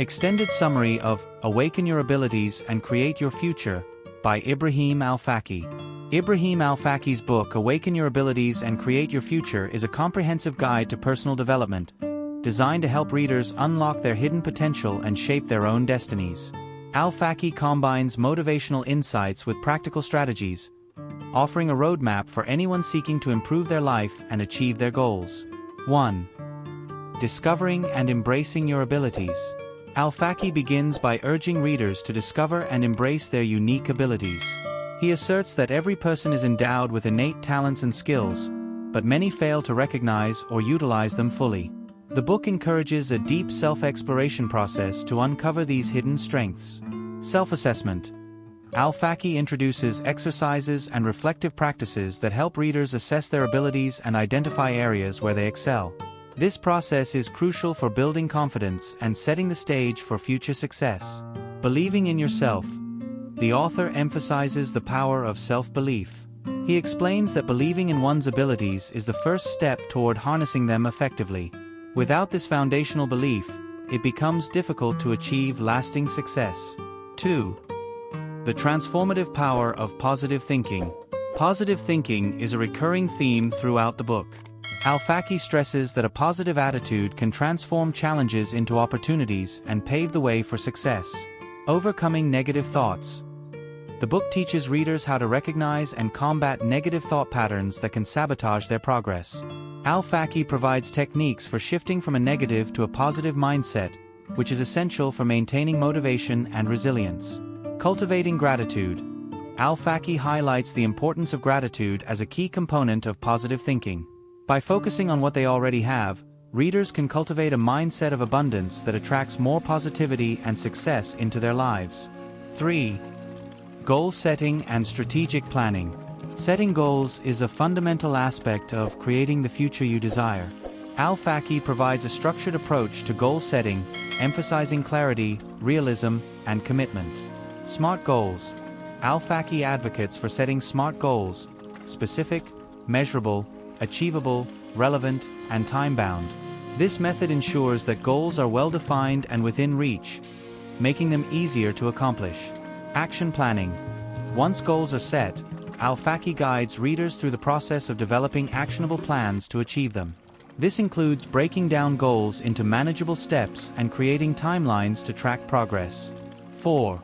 Extended summary of Awaken Your Abilities and Create Your Future by Ibrahim Al Feki. Ibrahim Al Feki's book Awaken Your Abilities and Create Your Future is a comprehensive guide to personal development, designed to help readers unlock their hidden potential and shape their own destinies. Al Feki combines motivational insights with practical strategies, offering a roadmap for anyone seeking to improve their life and achieve their goals. 1. Discovering and embracing your abilities. Al Feki begins by urging readers to discover and embrace their unique abilities. He asserts that every person is endowed with innate talents and skills, but many fail to recognize or utilize them fully. The book encourages a deep self-exploration process to uncover these hidden strengths. Self-assessment. Al Feki introduces exercises and reflective practices that help readers assess their abilities and identify areas where they excel. This process is crucial for building confidence and setting the stage for future success. Believing in yourself. The author emphasizes the power of self-belief. He explains that believing in one's abilities is the first step toward harnessing them effectively. Without this foundational belief, it becomes difficult to achieve lasting success. 2. The transformative power of positive thinking. Positive thinking is a recurring theme throughout the book. Al Feki stresses that a positive attitude can transform challenges into opportunities and pave the way for success. Overcoming negative thoughts. The book teaches readers how to recognize and combat negative thought patterns that can sabotage their progress. Al Feki provides techniques for shifting from a negative to a positive mindset, which is essential for maintaining motivation and resilience. Cultivating gratitude. Al Feki highlights the importance of gratitude as a key component of positive thinking. By focusing on what they already have, readers can cultivate a mindset of abundance that attracts more positivity and success into their lives. 3. Goal setting and strategic planning. Setting goals is a fundamental aspect of creating the future you desire. Al Feki provides a structured approach to goal setting, emphasizing clarity, realism, and commitment. Smart goals. Al Feki advocates for setting smart goals, specific, measurable, achievable, relevant, and time-bound. This method ensures that goals are well-defined and within reach, making them easier to accomplish. Action planning. Once goals are set, Al Feki guides readers through the process of developing actionable plans to achieve them. This includes breaking down goals into manageable steps and creating timelines to track progress. 4.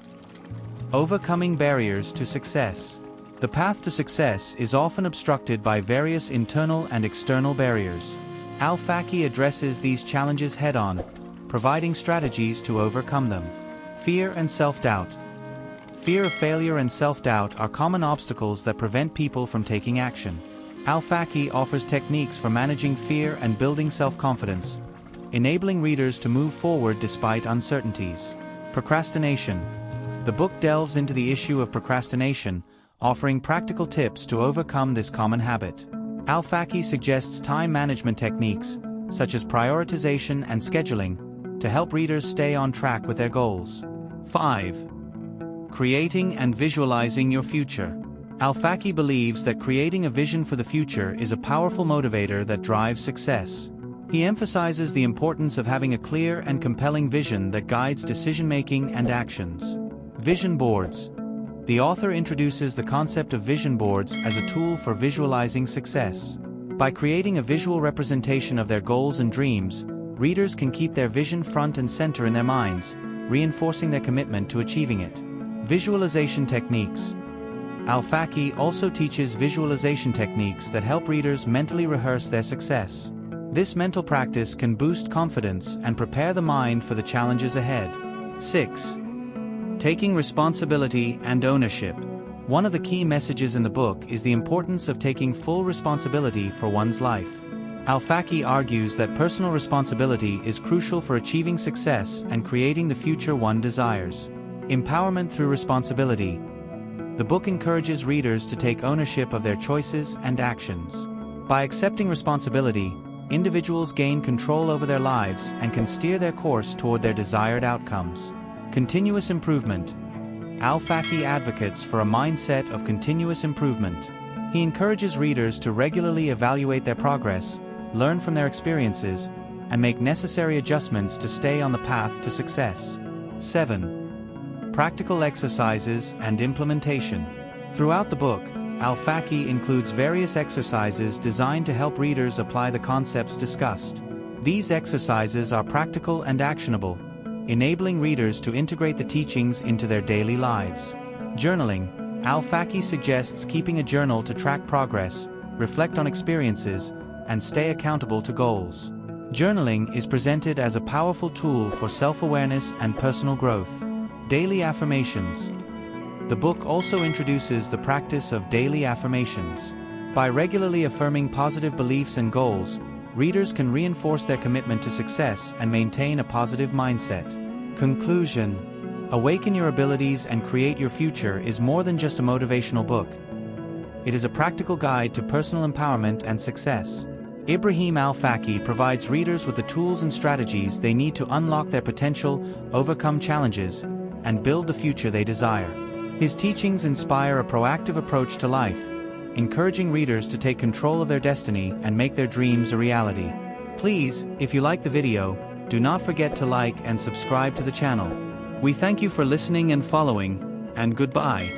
Overcoming barriers to success. The path to success is often obstructed by various internal and external barriers. Al Feki addresses these challenges head-on, providing strategies to overcome them. Fear and self-doubt. Fear of failure and self-doubt are common obstacles that prevent people from taking action. Al Feki offers techniques for managing fear and building self-confidence, enabling readers to move forward despite uncertainties. Procrastination. The book delves into the issue of procrastination, offering practical tips to overcome this common habit. Al Feki suggests time management techniques, such as prioritization and scheduling, to help readers stay on track with their goals. 5. Creating and visualizing your future. Al Feki believes that creating a vision for the future is a powerful motivator that drives success. He emphasizes the importance of having a clear and compelling vision that guides decision-making and actions. Vision boards. The author introduces the concept of vision boards as a tool for visualizing success. By creating a visual representation of their goals and dreams, readers can keep their vision front and center in their minds, reinforcing their commitment to achieving it. Visualization techniques. Al Feki also teaches visualization techniques that help readers mentally rehearse their success. This mental practice can boost confidence and prepare the mind for the challenges ahead. 6. Taking responsibility and ownership. One of the key messages in the book is the importance of taking full responsibility for one's life. Al Feki argues that personal responsibility is crucial for achieving success and creating the future one desires. Empowerment through responsibility. The book encourages readers to take ownership of their choices and actions. By accepting responsibility, individuals gain control over their lives and can steer their course toward their desired outcomes. Continuous improvement. Al Feki advocates for a mindset of continuous improvement. He encourages readers to regularly evaluate their progress, learn from their experiences, and make necessary adjustments to stay on the path to success. 7. Practical exercises and implementation. Throughout the book, Al-Feki includes various exercises designed to help readers apply the concepts discussed. These exercises are practical and actionable, enabling readers to integrate the teachings into their daily lives. Journaling. Al-Feki suggests keeping a journal to track progress, reflect on experiences, and stay accountable to goals. Journaling is presented as a powerful tool for self-awareness and personal growth. Daily affirmations. The book also introduces the practice of daily affirmations. By regularly affirming positive beliefs and goals, readers can reinforce their commitment to success and maintain a positive mindset. Conclusion. Awaken Your Abilities and Create Your Future is more than just a motivational book. It is a practical guide to personal empowerment and success. Ibrahim Al Feki provides readers with the tools and strategies they need to unlock their potential, overcome challenges, and build the future they desire. His teachings inspire a proactive approach to life, encouraging readers to take control of their destiny and make their dreams a reality. Please, if you like the video, do not forget to like and subscribe to the channel. We thank you for listening and following, and goodbye.